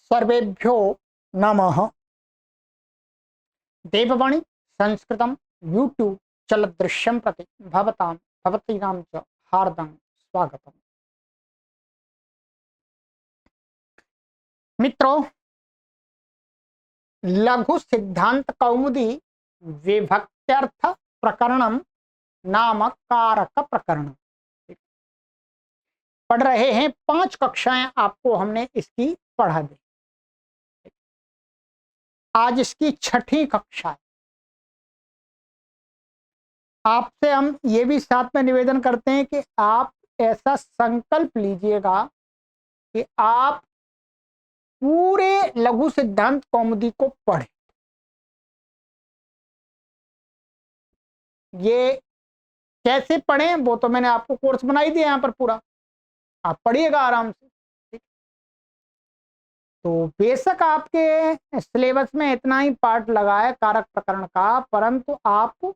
सर्वेभ्यो नमः। देववाणी संस्कृतं यूट्यूब चलदृश्यं प्रति भवतां भवतीनां च हार्दं स्वागतम्। मित्रों, लघु सिद्धांत कौमुदी विभक्त्यर्थ प्रकरणम नामक कारक प्रकरण पढ़ रहे हैं। 5 कक्षाएं आपको हमने इसकी पढ़ा दी। आज इसकी 6ठी कक्षा है। आपसे हम ये भी साथ में निवेदन करते हैं कि आप ऐसा संकल्प लीजिएगा कि आप पूरे लघु सिद्धांत कौमुदी को पढ़ें। ये कैसे पढ़ें वो तो मैंने आपको कोर्स बना ही दिया यहाँ पर पूरा, आप पढ़िएगा आराम से। तो बेशक आपके सिलेबस में इतना ही पार्ट लगा है कारक प्रकरण का, परंतु आप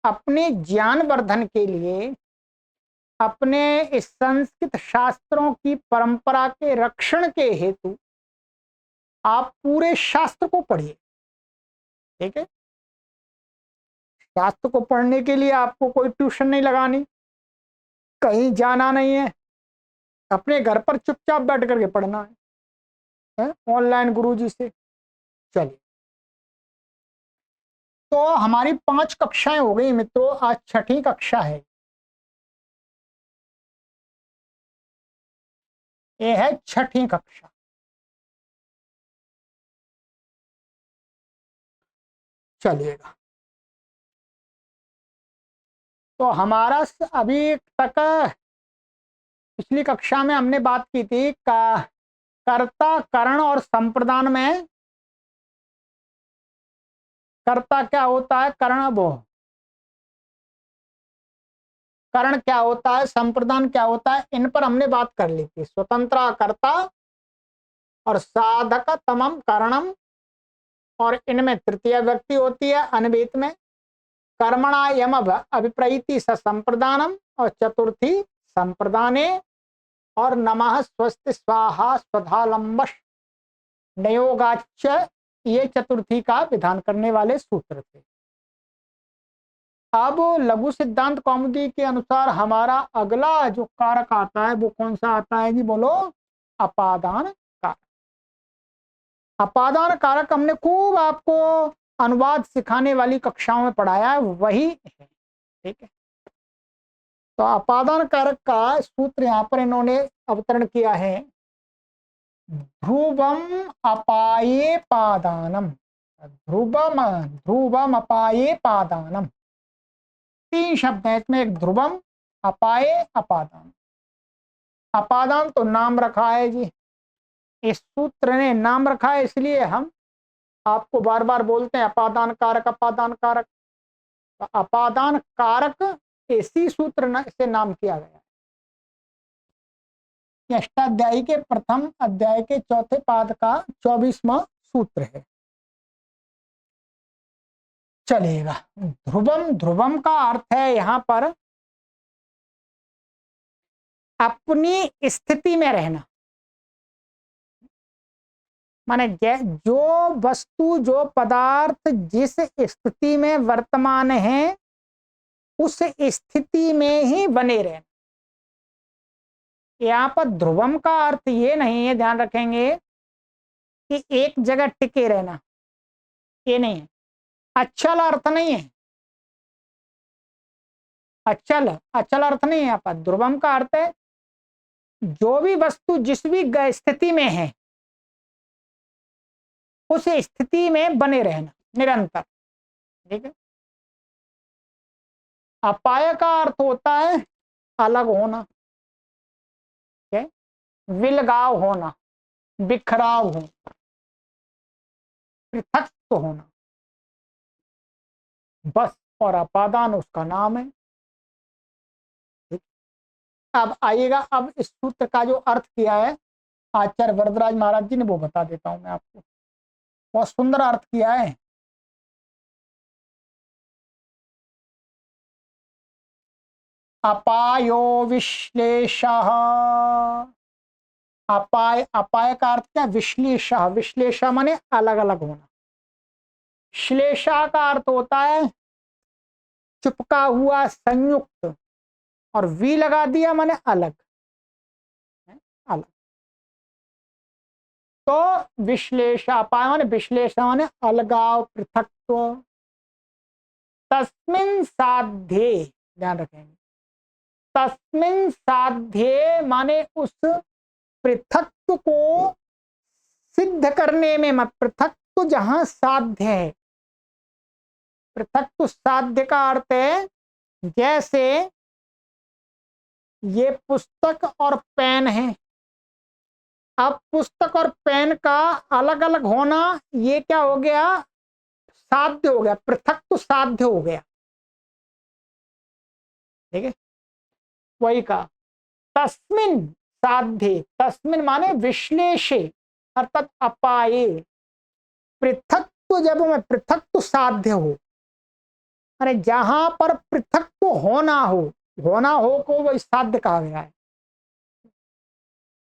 अपने ज्ञान वर्धन के लिए, अपने इस संस्कृत शास्त्रों की परंपरा के रक्षण के हेतु आप पूरे शास्त्र को पढ़िए। ठीक है, शास्त्र को पढ़ने के लिए आपको कोई ट्यूशन नहीं लगानी, कहीं जाना नहीं है, अपने घर पर चुपचाप बैठ करके पढ़ना है ऑनलाइन गुरुजी से। चलिए, तो हमारी 5 कक्षाएं हो गई मित्रों, आज 6ठी कक्षा है। ये है 6ठी कक्षा। चलिएगा, तो हमारा अभी तक पिछली कक्षा में हमने बात की थी कर्ता, करण और संप्रदान में कर्ता क्या होता है, करण वो करण क्या होता है, संप्रदान क्या होता है, इन पर हमने बात कर ली थी। स्वतंत्र कर्ता और साधक तमम करणम, और इनमें तृतीय व्यक्ति होती है अनभिहित में। कर्मणा यम अभिप्रैति स संप्रदानम, और चतुर्थी संप्रदाने, और नमः स्वस्ति स्वाहा स्वधालंबश नयोगाच्च, ये चतुर्थी का विधान करने वाले सूत्र थे। अब लघु सिद्धांत कौमुदी के अनुसार हमारा अगला जो कारक आता है वो कौन सा आता है जी, बोलो? अपादान कारक। अपादान कारक हमने खूब आपको अनुवाद सिखाने वाली कक्षाओं में पढ़ाया है, वही है। ठीक है, तो अपादान कारक का सूत्र यहाँ पर इन्होंने अवतरण किया है। ध्रुवम अपाये पादानम, ध्रुवम अपाये पादानम, 3 शब्द है इसमें। एक ध्रुवम, अपाये, अपादान। अपादान तो नाम रखा है जी, इस सूत्र ने नाम रखा है, इसलिए हम आपको बार बार बोलते हैं अपादान कारक, अपादान कारक। तो अपादान कारक इसी सूत्र से नाम किया गया है। अष्टाध्यायी के प्रथम अध्याय के 4थे पाद का 24वां सूत्र है। चलेगा, ध्रुवम, ध्रुवम का अर्थ है यहां पर अपनी स्थिति में रहना। माने जो वस्तु, जो पदार्थ जिस स्थिति में वर्तमान है उस स्थिति में ही बने रहना। यहाँ पर ध्रुवम का अर्थ ये नहीं है, ध्यान रखेंगे, कि एक जगह टिके रहना, ये नहीं है। अचल अर्थ नहीं है, अचल अचल अर्थ नहीं है। यहाँ पर ध्रुवम का अर्थ है जो भी वस्तु जिस भी स्थिति में है उस स्थिति में बने रहना निरंतर। ठीक है, अपाय का अर्थ होता है अलग होना, ठीक है, विलगाव होना, बिखराव होना, पृथक होना, बस। और अपादान उसका नाम है। अब आइएगा, अब इस सूत्र का जो अर्थ किया है आचार्य वरदराज महाराज जी ने, वो बता देता हूं मैं आपको। बहुत सुंदर अर्थ किया है। अपायो विश्लेषः, अपाय, अपाय का अर्थ क्या? विश्लेषा, विश्लेषा माने अलग अलग होना। श्लेषा का अर्थ होता है चिपका हुआ, संयुक्त, और वी लगा दिया माने अलग, अलग। तो विश्लेषा, अपाय माने विश्लेषा माने अलगाव, पृथकत्व। तस्मिन् साध्ये, ध्यान रखेंगे, तस्मिन् साध्ये माने उस पृथकत्व को सिद्ध करने में, मत पृथकत्व जहां साध्य है, पृथकत्व साध्य का अर्थ है जैसे ये पुस्तक और पेन है। अब पुस्तक और पेन का अलग अलग होना, ये क्या हो गया? साध्य हो गया, पृथकत्व साध्य हो गया। ठीक है, वही का तस्मिन साध्ये, तस्मिन माने विश्लेषे अर्थात अपाये, पृथकत्व जब में पृथकत्व साध्य हो, अरे जहां पर पृथकत्व होना हो, होना हो को वही साध्य कहा गया है।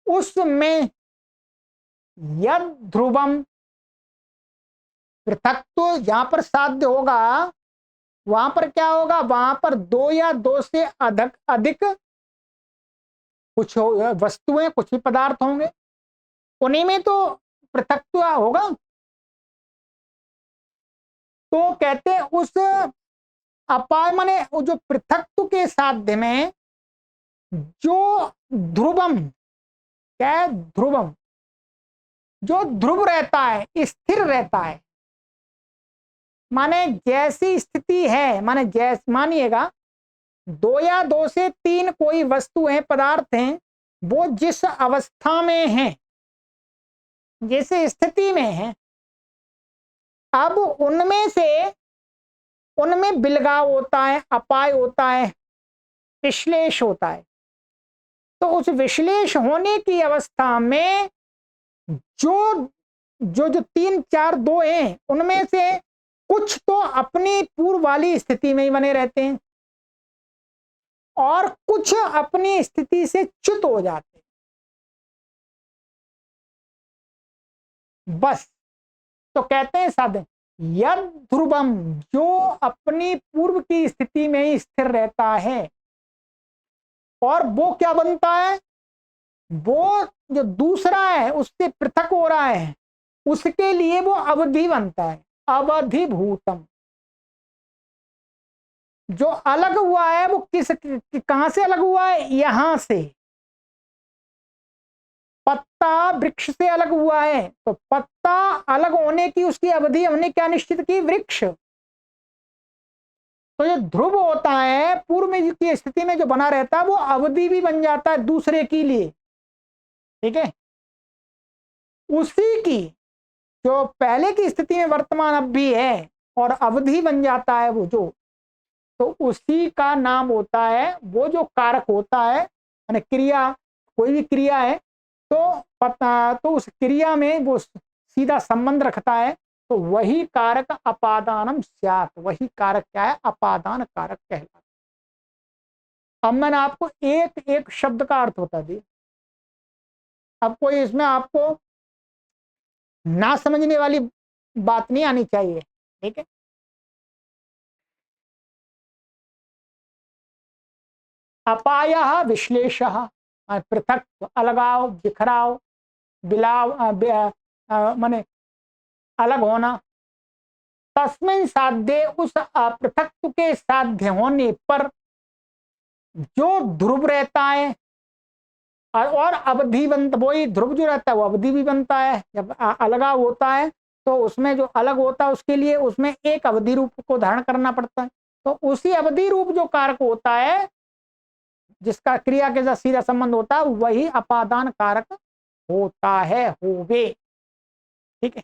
उसमें यद ध्रुवम, पृथकत्व जहां पर साध्य होगा वहां पर क्या होगा? वहां पर दो या दो से अधिक अधिक कुछ वस्तुएं, कुछ भी पदार्थ होंगे, उन्हीं में तो पृथकत्व होगा। तो कहते हैं उस अपाय माने जो पृथकत्व के साध्य में जो ध्रुवम, क्या है? ध्रुवम, जो ध्रुव रहता है, स्थिर रहता है, माने जैसी स्थिति है, माने जैसे मानिएगा दो या दो से तीन कोई वस्तु है, पदार्थ हैं, वो जिस अवस्था में है, जिस स्थिति में है, अब उनमें से उनमें बिलगाव होता है, अपाय होता है, विश्लेष होता है। तो उस विश्लेष होने की अवस्था में जो जो जो तीन चार दो हैं, उनमें से कुछ तो अपनी पूर्व वाली स्थिति में ही बने रहते हैं और कुछ अपनी स्थिति से च्युत हो जाते हैं, बस। तो कहते हैं साधन यद ध्रुवम, जो अपनी पूर्व की स्थिति में ही स्थिर रहता है, और वो क्या बनता है? वो जो दूसरा है उससे पृथक हो रहा है, उसके लिए वो अवधि बनता है, अवधिभूतम। जो अलग हुआ है वो कहां से अलग हुआ है? यहां से। पत्ता वृक्ष से अलग हुआ है, तो पत्ता अलग होने की उसकी अवधि हमने क्या निश्चित की? वृक्ष। तो जो ध्रुव होता है पूर्व में की स्थिति में जो बना रहता है, वो अवधि भी बन जाता है दूसरे के लिए। ठीक है, उसी की जो पहले की स्थिति में वर्तमान अब भी है और अवधि बन जाता है वो जो, तो उसी का नाम होता है, वो जो कारक होता है, यानी क्रिया, कोई भी क्रिया है तो उस क्रिया में वो सीधा संबंध रखता है, तो वही कारक अपादानम स्यात्, वही कारक क्या है? अपादान कारक कहलाता है। अब मैंने आपको एक एक शब्द का अर्थ बता दिया, अब कोई इसमें आपको ना समझने वाली बात नहीं आनी चाहिए। ठीक है, अपाय विश्लेष, पृथक, अलगाव, बिखराव, बिलाव, माने अलग होना। तस्मिन साध्य, उस अपृथकत्व के साध्य होने पर जो ध्रुव रहता है और अवधि बनता, वही ध्रुव जो रहता है वो अवधि भी बनता है। जब अलगाव होता है तो उसमें जो अलग होता है उसके लिए उसमें एक अवधि रूप को धारण करना पड़ता है, तो उसी अवधि रूप जो कारक होता है जिसका क्रिया के साथ सीधा संबंध होता है, वही अपादान कारक होता है, होवे। ठीक है,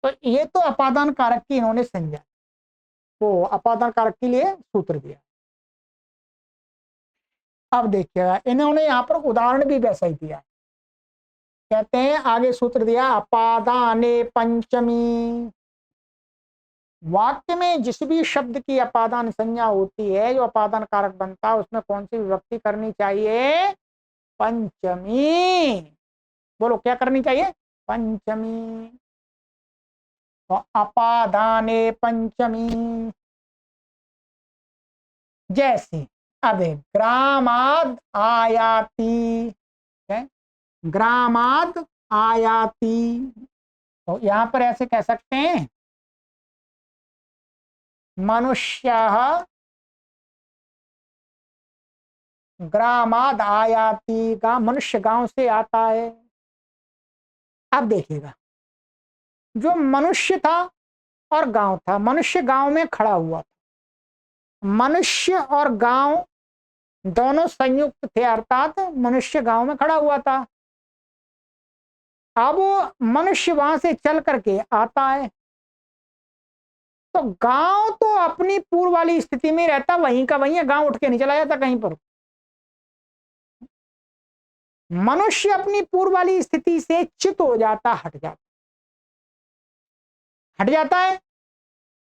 तो ये तो अपादान कारक की इन्होंने संज्ञा, तो अपादान कारक के लिए सूत्र दिया। अब देखिएगा इन्होंने यहां पर उदाहरण भी वैसा ही दिया है। कहते हैं आगे सूत्र दिया, अपादाने पंचमी। वाक्य में जिस भी शब्द की अपादान संज्ञा होती है, जो अपादान कारक बनता है, उसमें कौन सी विभक्ति करनी चाहिए? पंचमी। बोलो क्या करनी चाहिए? पंचमी। तो अपादाने पंचमी। जैसे अब ग्रामाद आयाति है, ग्रामाद आयाति। तो यहां पर ऐसे कह सकते हैं मनुष्य ग्रामाद आयाति, मनुष्य गांव से आता है। अब देखिएगा, जो मनुष्य था और गांव था, मनुष्य गांव में खड़ा हुआ था, मनुष्य और गांव दोनों संयुक्त थे, अर्थात मनुष्य गांव में खड़ा हुआ था। अब मनुष्य वहां से चल करके आता है, तो गांव तो अपनी पूर्व वाली स्थिति में रहता, वहीं का वहीं, गांव उठ के नहीं चला जाता कहीं पर। मनुष्य अपनी पूर्व वाली स्थिति से च्युत हो जाता, हट जाता है।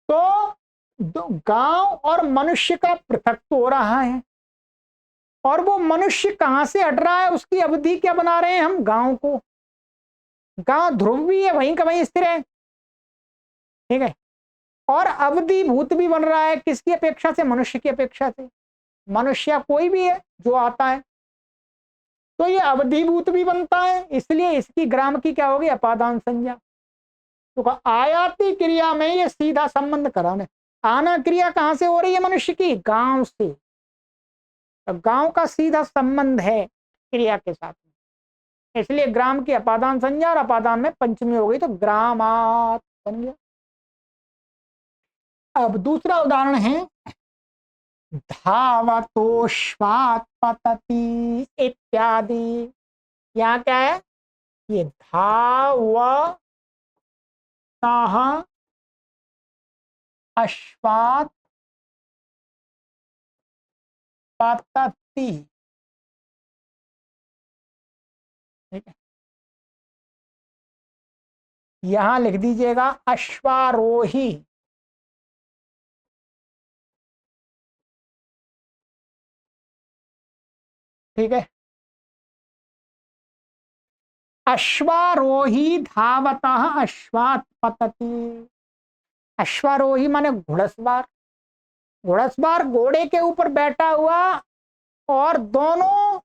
तो गांव और मनुष्य का पृथकत्व हो रहा है, और वो मनुष्य कहां से हट रहा है, उसकी अवधि क्या बना रहे हैं हम? गांव को। गांव ध्रुव भी है, वहीं का वहीं स्थिर है, ठीक है, और अवधि भूत भी बन रहा है। किसकी अपेक्षा से? मनुष्य की अपेक्षा से। मनुष्य कोई भी है जो आता है तो ये अवधिभूत भी बनता है, इसलिए इसकी ग्राम की क्या होगी? अपादान संज्ञा। तो आयाति क्रिया में ये सीधा संबंध कराने, आना क्रिया कहां से हो रही है? मनुष्य की, गांव से। तो गांव का सीधा संबंध है क्रिया के साथ में, इसलिए ग्राम की अपादान संज्ञा, और अपादान में पंचमी हो गई तो ग्रामात बन गया। अब दूसरा उदाहरण है धावतोश्वात पतति इत्यादि। यहाँ क्या है? ये धावतः अश्वात पतति, ठीक है, यहां लिख दीजिएगा अश्वारोही। ठीक है, अश्वारोही धावतः अश्वात पतति। अश्वारोही माने घुड़सवार। घुड़सवार घोड़े के ऊपर बैठा हुआ, और दोनों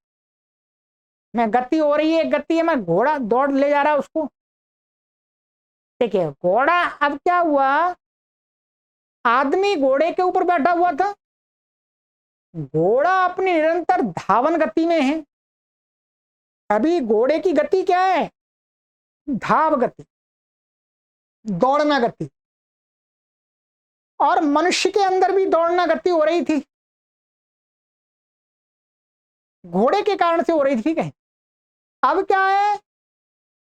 में गति हो रही है, गति में घोड़ा दौड़ ले जा रहा है उसको। देखिए घोड़ा, अब क्या हुआ, आदमी घोड़े के ऊपर बैठा हुआ था, घोड़ा अपनी निरंतर धावन गति में है। अभी घोड़े की गति क्या है? धाव गति, दौड़ना गति, और मनुष्य के अंदर भी दौड़ना गति हो रही थी, घोड़े के कारण से हो रही थी, ठीक है। अब क्या है,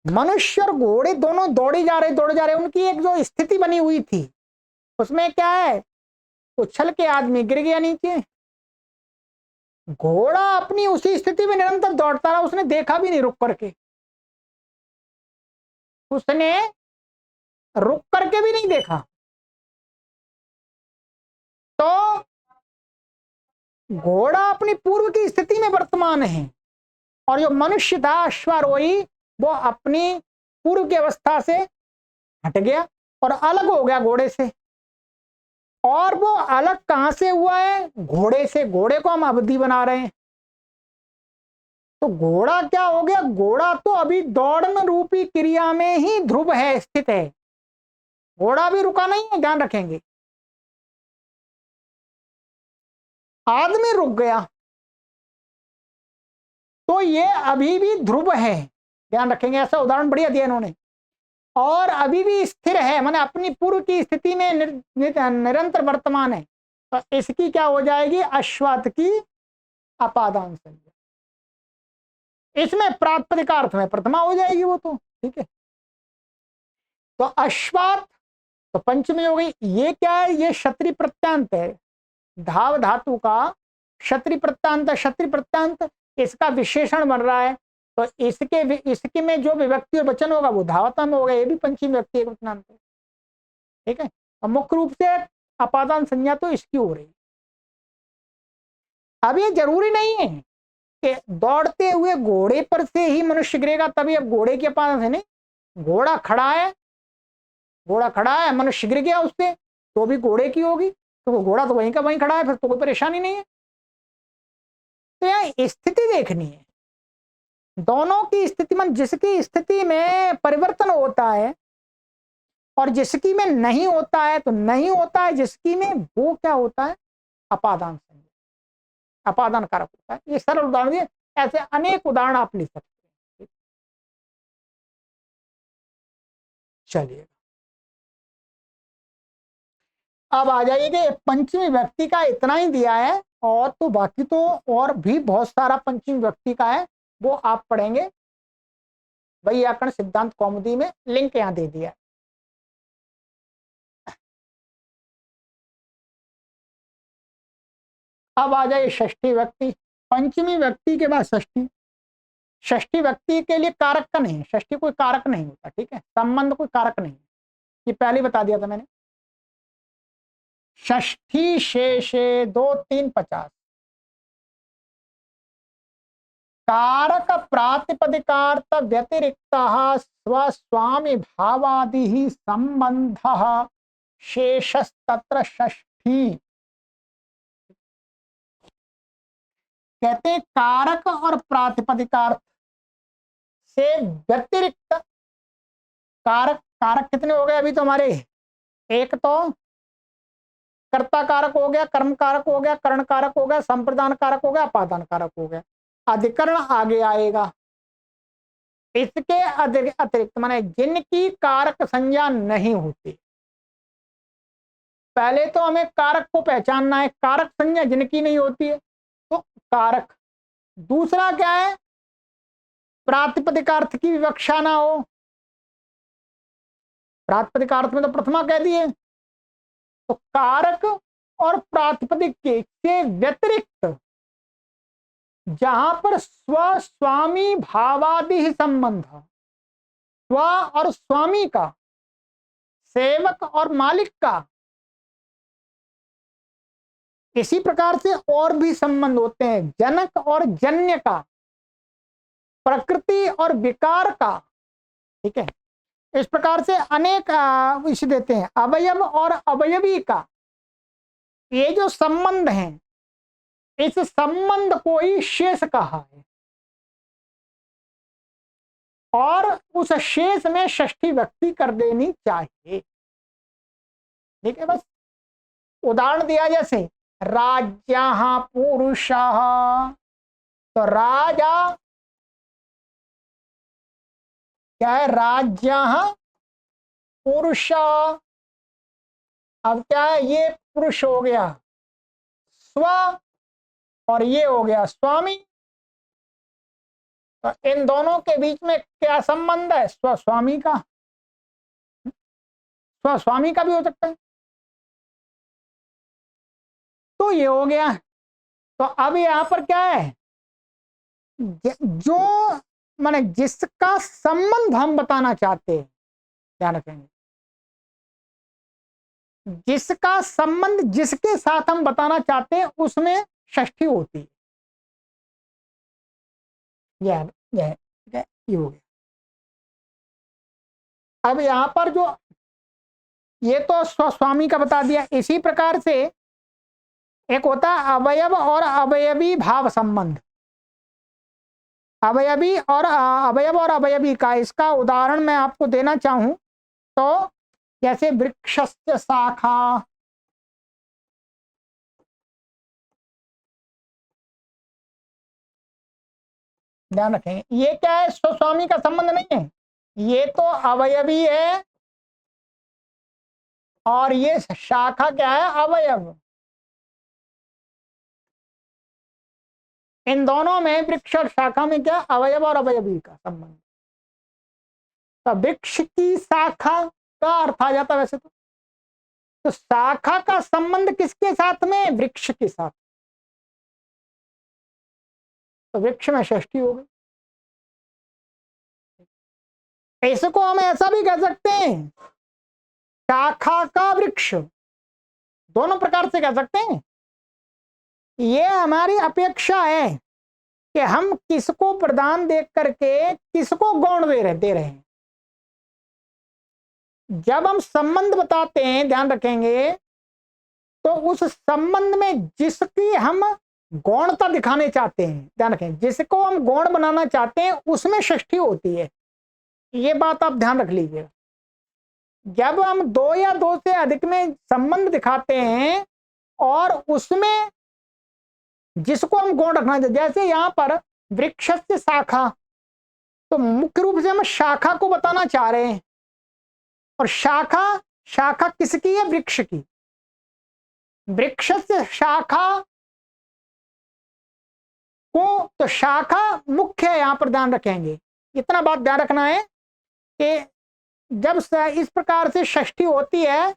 मनुष्य और घोड़े दोनों दौड़े जा रहे, उनकी एक जो स्थिति बनी हुई थी उसमें क्या है, उछल के आदमी गिर गया नीचे। घोड़ा अपनी उसी स्थिति में निरंतर दौड़ता रहा, उसने देखा भी नहीं रुक करके, उसने रुक करके भी नहीं देखा। तो घोड़ा अपनी पूर्व की स्थिति में वर्तमान है, और जो मनुष्य था अश्वारोही, वो अपनी पूर्व की अवस्था से हट गया और अलग हो गया घोड़े से। और वो अलग कहां से हुआ है? घोड़े से। घोड़े को हम अवधि बना रहे हैं, तो घोड़ा क्या हो गया? घोड़ा तो अभी दौड़न रूपी क्रिया में ही ध्रुव है, स्थित है, घोड़ा भी रुका नहीं है, ध्यान रखेंगे। आदमी रुक गया तो ये अभी भी ध्रुव है, ध्यान रखेंगे, ऐसा उदाहरण बढ़िया दिया इन्होंने। और अभी भी स्थिर है, माने अपनी पूर्व की स्थिति में निरंतर वर्तमान है, तो इसकी क्या हो जाएगी? अश्वात की अपादान संज्ञा। इसमें प्रातिपदिकार्थ में प्रथमा हो जाएगी वो तो, ठीक है। तो अश्वात तो पंचमी हो गई। ये क्या है? ये क्षत्रि प्रत्यांत है, धाव धातु का क्षत्रि प्रत्यांत। क्षत्रि प्रत्यांत इसका विशेषण बन रहा है, तो इसके में जो विभक्ति और वचन होगा वो धावता में होगा, ये भी पंचमी विभक्ति एक वचनांत है, ठीक है। और मुख्य रूप से अपादान संज्ञा तो इसकी हो रही है। अब ये जरूरी नहीं है कि दौड़ते हुए घोड़े पर से ही मनुष्य गिरेगा तभी, अब घोड़े के पास है नहीं, घोड़ा खड़ा है, घोड़ा खड़ा है, मनुष्य गिर गया उससे तो भी घोड़े की होगी, तो वो घोड़ा तो वहीं का वहीं खड़ा है, फिर तो कोई परेशानी नहीं है। तो यहाँ स्थिति देखनी है, दोनों की स्थिति, मन जिसकी स्थिति में परिवर्तन होता है और जिसकी में नहीं होता है तो नहीं होता है, जिसकी में वो क्या होता है, अपादान संज्ञा, अपादान कारक होता है। ये सरल उदाहरण दिए, ऐसे अनेक उदाहरण आप लिख सकते हैं। चलिए अब आ जाइए कि पंचमी व्यक्ति का इतना ही दिया है, और तो बाकी तो और भी बहुत सारा पंचमी व्यक्ति का है, वो आप पढ़ेंगे वैयाकरण सिद्धांत कौमुदी में, लिंक यहां दे दिया है। अब आ जाइए षष्ठी व्यक्ति, पंचमी व्यक्ति के बाद षष्ठी। षष्ठी व्यक्ति के लिए कारक का नहीं, षष्ठी कोई कारक नहीं होता, ठीक है, संबंध कोई कारक नहीं, ये पहले बता दिया था मैंने। षष्ठी शेषे 2 3 50, कारक प्रातिपदिकार्थ व्यतिरिक्त स्वस्वामी भावादि संबंध शेषस्तत्र षष्ठी। कहते हैं कारक और प्रातिपदिकार्थ से व्यतिरिक्त, कारक, कारक कितने हो गए अभी तो हमारे, एक तो कर्ता कारक हो गया, कर्म कारक हो गया, करण कारक हो गया, संप्रदान कारक हो गया, अपादान कारक हो गया, अधिकरण आगे आएगा। इसके अतिरिक्त माने जिनकी कारक संज्ञा नहीं होती, पहले तो हमें कारक को पहचानना है, कारक संज्ञा जिनकी नहीं होती है तो कारक। दूसरा क्या है, प्रातिपदिकार्थ की विवक्षा ना हो, प्रातिपदिकार्थ में तो प्रथमा कह दिए, तो कारक और प्रातिपदिक के से व्यतिरिक्त जहां पर स्व स्वामी भावादि संबंध, स्व और स्वामी का, सेवक और मालिक का, इसी प्रकार से और भी संबंध होते हैं, जनक और जन्य का, प्रकृति और विकार का, ठीक है, इस प्रकार से अनेक विषय देते हैं, अवयव और अवयवी का। ये जो संबंध हैं, इस संबंध को ही शेष कहा है, और उस शेष में षष्ठी व्यक्ति कर देनी चाहिए, ठीक है। बस उदाहरण दिया, जैसे राज्या पुरुष, तो राजा क्या है, राज्या पुरुष, अब क्या है, ये पुरुष हो गया स्व और ये हो गया स्वामी, तो इन दोनों के बीच में क्या संबंध है, स्वस्वामी का, स्वस्वामी का भी हो सकता है, तो ये हो गया। तो अब यहां पर क्या है, जो माने जिसका संबंध हम बताना चाहते हैं, ध्यान रखेंगे, जिसका संबंध जिसके साथ हम बताना चाहते हैं उसमें षष्ठी होती है, यह ये हो गया। अब यहां पर जो ये तो स्वस्वामी का बता दिया, इसी प्रकार से एक होता है अवयव और अवयवी भाव संबंध, अवयवी और अवयव और अवयवी का, इसका उदाहरण मैं आपको देना चाहूं तो जैसे वृक्षस्य शाखा, ध्यान रखेंगे, ये क्या है, स्वस्वामी का संबंध नहीं है, ये तो अवयवी है और ये शाखा क्या है, अवयव। इन दोनों में, वृक्ष और शाखा में क्या, अवयव और अवयवी का संबंध। तो वृक्ष की शाखा का अर्थ आ जाता वैसे तो शाखा का संबंध किसके साथ में, वृक्ष के साथ, तो वृक्ष में षष्ठी हो गई। इसको हम ऐसा भी कह सकते हैं, शाखा का वृक्ष, दोनों प्रकार से कह सकते हैं। ये हमारी अपेक्षा है कि हम किसको प्रधान देख करके किसको गौण दे रहे हैं। जब हम संबंध बताते हैं, ध्यान रखेंगे, तो उस संबंध में जिसकी हम गौणता दिखाने चाहते हैं, ध्यान रखें, जिसको हम गौण बनाना चाहते हैं उसमें षष्ठी होती है। ये बात आप ध्यान रख लीजिएगा। जब हम दो या दो से अधिक में संबंध दिखाते हैं और उसमें जिसको हम गौण रखना चाहते, जैसे यहां पर वृक्ष से शाखा, तो मुख्य रूप से हम शाखा को बताना चाह रहे हैं। और शाखा, शाखा किसकी है? वृक्ष की। वृक्ष से शाखा को, तो शाखा मुख्य है, यहां पर ध्यान रखेंगे। इतना बात ध्यान रखना है कि जब इस प्रकार से षष्ठी होती है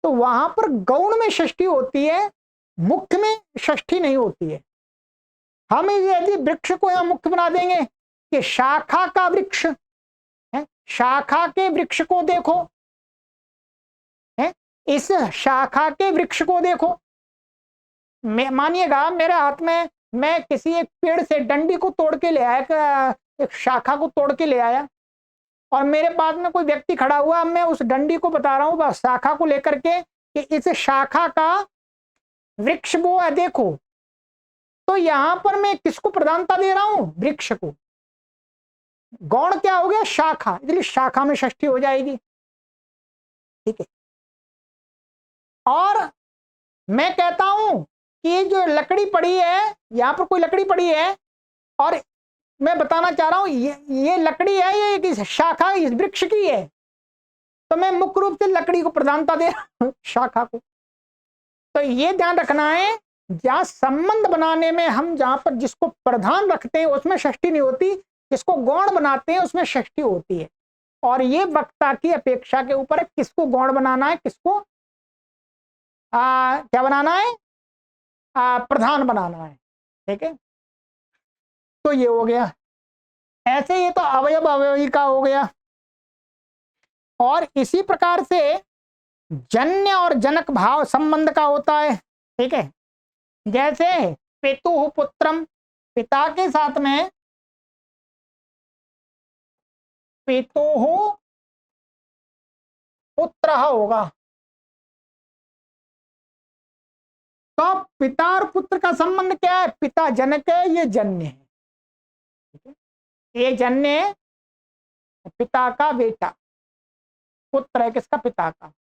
तो वहां पर गौण में षष्ठी होती है, मुख्य में षष्ठी नहीं होती है। हम यदि वृक्ष को यहां मुख्य बना देंगे कि शाखा का वृक्ष है, शाखा के वृक्ष को देखो, है, इस शाखा के वृक्ष को देखो। मानिएगा मेरे हाथ में, मैं किसी एक पेड़ से डंडी को तोड़ के ले आया, एक शाखा को तोड़ के ले आया, और मेरे पास में कोई व्यक्ति खड़ा हुआ, मैं उस डंडी को बता रहा हूं शाखा को लेकर के कि इस शाखा का वृक्ष वो है, देखो। तो यहां पर मैं किसको प्रधानता दे रहा हूं? वृक्ष को। गौण क्या हो गया? शाखा, इसलिए शाखा में षष्ठी हो जाएगी। ठीक है। और मैं कहता हूं कि जो लकड़ी पड़ी है, यहां पर कोई लकड़ी पड़ी है और मैं बताना चाह रहा हूं ये लकड़ी है, ये एक शाखा इस वृक्ष की है, तो मैं मुख्य रूप से लकड़ी को प्रधानता दे रहा हूं, शाखा को। तो ये ध्यान रखना है, जहां संबंध बनाने में हम जहां पर जिसको प्रधान रखते हैं उसमें षष्ठी नहीं होती, जिसको गौण बनाते हैं उसमें षष्ठी होती है। और ये वक्ता की अपेक्षा के ऊपर है, किसको गौण बनाना है, किसको क्या बनाना है, प्रधान बनाना है। ठीक है। तो ये हो गया। ऐसे ये तो अवयव अवयवी का हो गया। और इसी प्रकार से जन्य और जनक भाव संबंध का होता है। ठीक है। जैसे पितु पुत्रम, पिता के साथ में पितु पुत्र होगा, तो पिता और पुत्र का संबंध क्या है? पिता जनक है, ये जन्य है। ये जन्य है, पिता का बेटा, पुत्र है किसका? पिता का।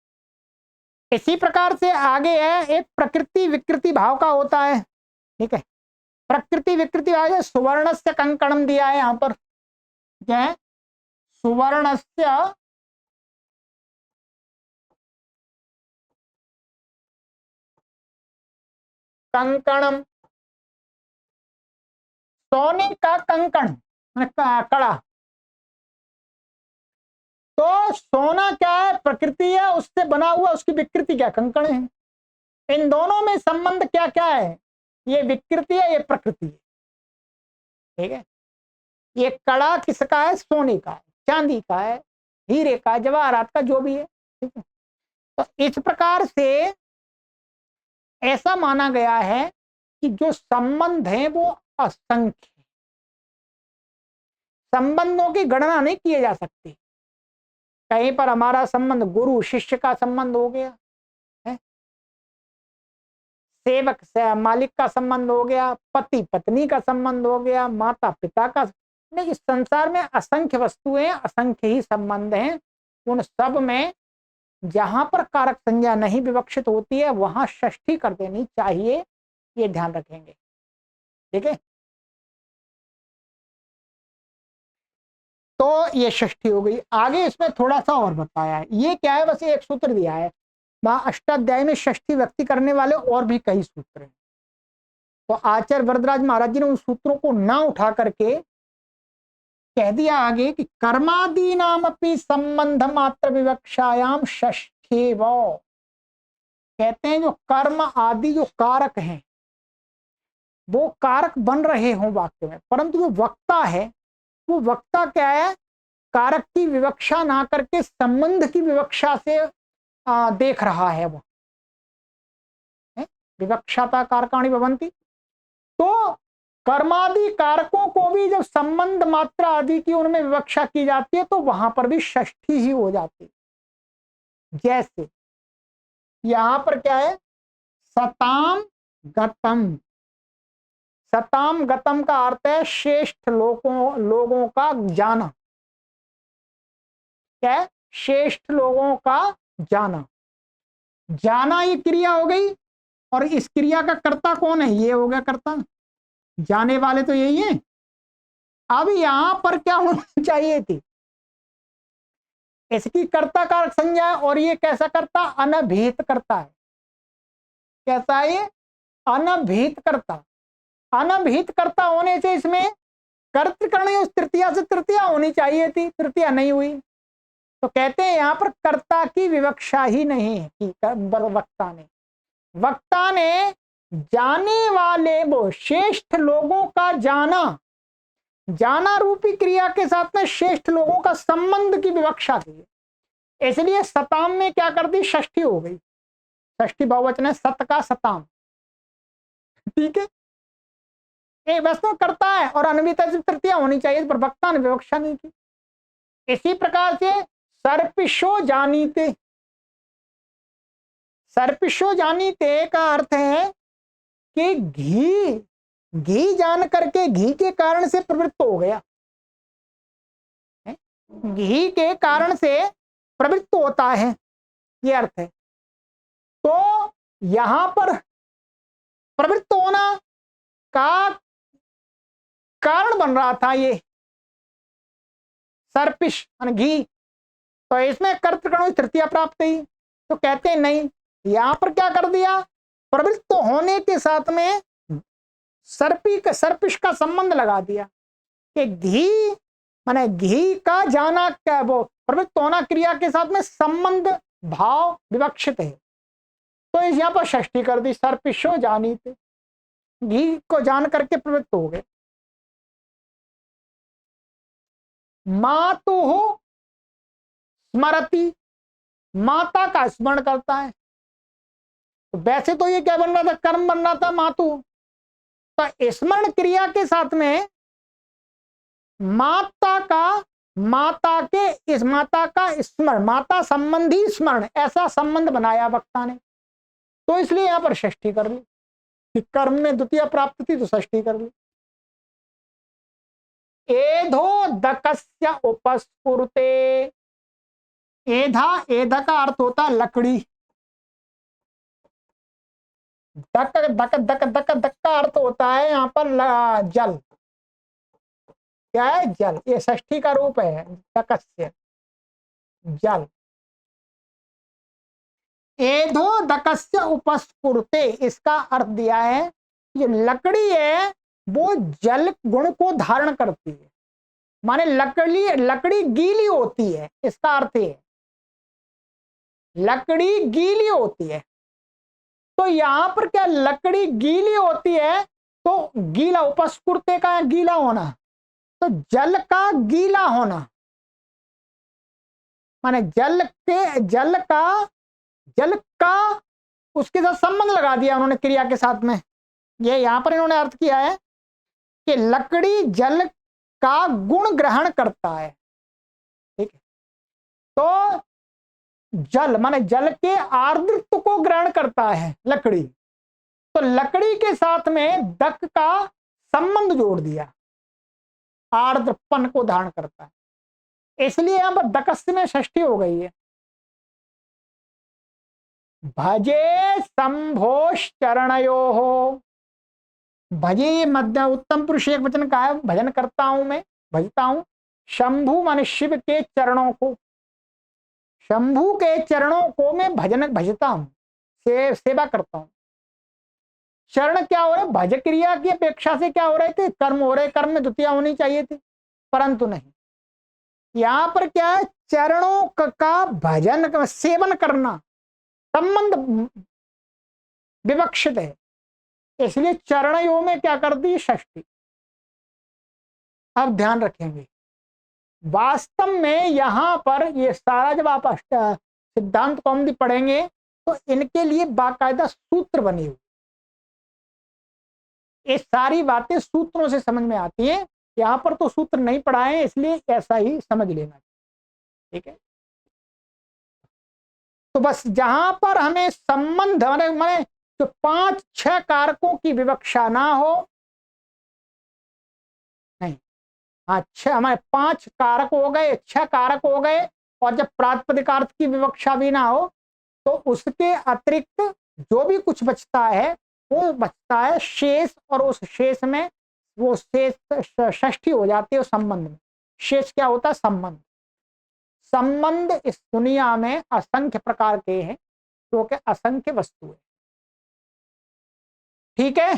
इसी प्रकार से आगे है एक प्रकृति विकृति भाव का होता है। ठीक है। प्रकृति विकृति भाव, सुवर्णस्य कंकणम दिया है यहां पर, क्या है? सुवर्णस्य कंकणम, सोने का कंकण, कड़ा। तो सोना क्या है? प्रकृति है, उससे बना हुआ, उसकी विकृति क्या? कंकण है। इन दोनों में संबंध क्या क्या है? ये विकृति है, ये प्रकृति है। ठीक है। ये कड़ा किसका है? सोने का है, चांदी का है, हीरे का, जवाहरात का, जो भी है। ठीक है। तो इस प्रकार से ऐसा माना गया है कि जो संबंध है वो असंख्य, संबंधों की गणना नहीं किए जा सकती। कहीं पर हमारा संबंध गुरु शिष्य का संबंध हो गया है, सेवक से मालिक का संबंध हो गया, पति पत्नी का संबंध हो गया, माता पिता का। नहीं, इस संसार में असंख्य वस्तुएं, असंख्य ही संबंध हैं। उन सब में जहां पर कारक संज्ञा नहीं विवक्षित होती है वहां षष्ठी कर देनी चाहिए, ये ध्यान रखेंगे। ठीक है। तो ये षष्ठी हो गई। आगे इसमें थोड़ा सा और बताया है, ये क्या है, बस एक सूत्र दिया है। वहां अष्टाध्याय में षष्ठी व्यक्ति करने वाले और भी कई सूत्र हैं, तो आचार्य वरदराज महाराज जी ने उन सूत्रों को ना उठा करके कह दिया आगे कि कर्मादि नाम अपनी संबंध मात्र विवक्षायाम षष्ठी वो। कहते हैं जो कर्म आदि जो कारक हैं वो कारक बन रहे हों वाक्य में, परंतु जो वक्ता है वो वक्ता क्या है? कारक की विवक्षा ना करके संबंध की विवक्षा से देख रहा है वो, विवक्षाता कारकाणि भवन्ति। तो कर्मादि कारकों को भी जब संबंध मात्रा आदि की उनमें विवक्षा की जाती है तो वहां पर भी षष्ठी ही हो जाती है। जैसे यहां पर क्या है, सताम गतम। सताम गतम का अर्थ है श्रेष्ठ लोगों का जाना। क्या है? श्रेष्ठ लोगों का जाना। जाना ये क्रिया हो गई, और इस क्रिया का कर्ता कौन है? ये हो गया कर्ता, जाने वाले तो यही है। अब यहां पर क्या होनी चाहिए थी? इसकी कर्ता कारक संज्ञा है, और ये कैसा करता? अनभिहित करता है। कैसा है ये? अनभिहित करता। अनभिहित करता होने से इसमें कर्तृकर्ण तृतीया से तृतीया होनी चाहिए थी, तृतीया नहीं हुई, तो कहते हैं यहां पर कर्ता की विवक्षा ही नहीं की वक्ता ने जाने वाले वो श्रेष्ठ लोगों का जाना, जाना रूपी क्रिया के साथ में श्रेष्ठ लोगों का संबंध की विवक्षा की, इसलिए सताम में क्या कर दी? षष्ठी हो गई। षष्ठी बहुवचन है, सत का सताम। ठीक है, एक वस्तु करता है और अन्वित तृतीया होनी चाहिए, पर वक्ता ने विवक्षा नहीं की। इसी प्रकार से सर्पिशो जानीते, सर्पिशो जानीते का अर्थ है कि घी जान करके घी के कारण से प्रवृत्त हो गया, घी के कारण से प्रवृत्त होता है, ये अर्थ है। तो यहां पर प्रवृत्त होना का कारण बन रहा था ये सर्पिश घी, तो इसमें कर्तृकर्ण तृतीया प्राप्त हुई। तो कहते हैं नहीं, यहां पर क्या कर दिया? प्रवृत्त होने के साथ में सर्पिश का संबंध लगा दिया कि घी माने घी का जाना, क्या वो प्रवृत्त होना क्रिया के साथ में संबंध भाव विवक्षित है, तो इस यहां पर षष्ठी कर दी, सर्पिशो जानीते, घी को जान करके प्रवृत्त हो गए। मातु स्मरति, माता का स्मरण करता है। तो वैसे तो ये क्या बन रहा था? कर्म बन रहा था मातु, तो स्मरण क्रिया के साथ में माता का स्मरण, माता संबंधी स्मरण, ऐसा संबंध बनाया वक्ता ने, तो इसलिए यहां पर षष्ठी कर ली कि कर्म में द्वितीय प्राप्त थी तो षष्ठी कर ली। एधो दकस्य उपस्फुरते, एधा का अर्थ होता है लकड़ी, दक दक दक दक दक का अर्थ होता है यहां पर जल। क्या है? जल। ये षष्ठी का रूप है, दकस्य जल। एधो दकस्य उपस्फुरते, इसका अर्थ दिया है ये लकड़ी है वो जल गुण को धारण करती है, माने लकड़ी गीली होती है, इसका अर्थ है लकड़ी गीली होती है। तो यहां पर क्या लकड़ी गीली होती है, तो गीला, उपस्फुरते का गीला होना, तो जल का गीला होना, माने जल का उसके साथ संबंध लगा दिया उन्होंने क्रिया के साथ में। ये यहां पर इन्होंने अर्थ किया है कि लकड़ी जल का गुण ग्रहण करता है। ठीक है, तो जल माने जल के आर्द्रत्व को ग्रहण करता है लकड़ी, तो लकड़ी के साथ में दक का संबंध जोड़ दिया, आर्द्रपन को धारण करता है, इसलिए यहां पर दकस्य में षष्ठी हो गई है। भजे शंभोश्चरणयो हो, भजे मध्य उत्तम पुरुष एक वचन का है, भजन करता हूं मैं, भजता हूं। शंभु माने शिव के चरणों को, शंभु के चरणों को मैं भजता हूं, सेवा करता हूं। चरण क्या हो रहे? भज क्रिया की अपेक्षा से क्या हो रहे थे? कर्म हो रहे, कर्म में द्वितीया होनी चाहिए थी, परंतु नहीं। यहां पर क्या है? चरणों का भजन सेवन करना संबंध विवक्षित है, इसलिए चरण यो में क्या कर दी? षष्ठी। अब ध्यान रखेंगे, वास्तव में यहां पर ये सारा जब आप सिद्धांत कौमुदी पढ़ेंगे तो इनके लिए बाकायदा सूत्र बने हुए, ये सारी बातें सूत्रों से समझ में आती हैं। यहाँ पर तो सूत्र नहीं पढ़ाए, इसलिए ऐसा ही समझ लेना, ठीक है। तो बस जहां पर हमें संबंध माने जो 5-6 कारकों की विवक्षा ना हो, नहीं, हाँ, 6 हमारे 5 कारक हो गए, 6 कारक हो गए, और जब प्रातिपदिकार्थ की विवक्षा भी ना हो तो उसके अतिरिक्त जो भी कुछ बचता है वो बचता है शेष, और उस शेष में वो शेष षष्ठी हो जाती है उस संबंध में। शेष क्या होता है? संबंध। संबंध इस दुनिया में असंख्य प्रकार के हैं, क्योंकि असंख्य वस्तु है, ठीक है।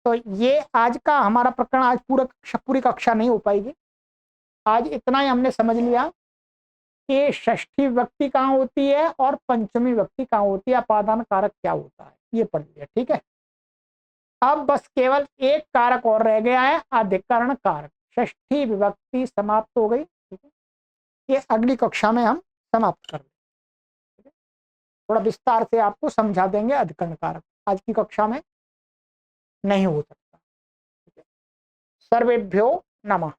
तो ये आज का हमारा प्रकरण, आज पूरी कक्षा नहीं हो पाएगी, आज इतना ही हमने समझ लिया कि षष्ठी व्यक्ति कहाँ होती है और पंचमी व्यक्ति कहाँ होती है, अपादान कारक क्या होता है, ये पढ़ लिया, ठीक है। अब बस केवल एक कारक और रह गया है, अधिकरण कारक। षष्ठी विभक्ति समाप्त हो गई, ठीक है। ये अगली कक्षा में हम समाप्त कर लेंगे, थोड़ा विस्तार से आपको समझा देंगे अधिकरण कारक, आज की कक्षा में नहीं हो सकता, ठीक है। सर्वेभ्यो नमः।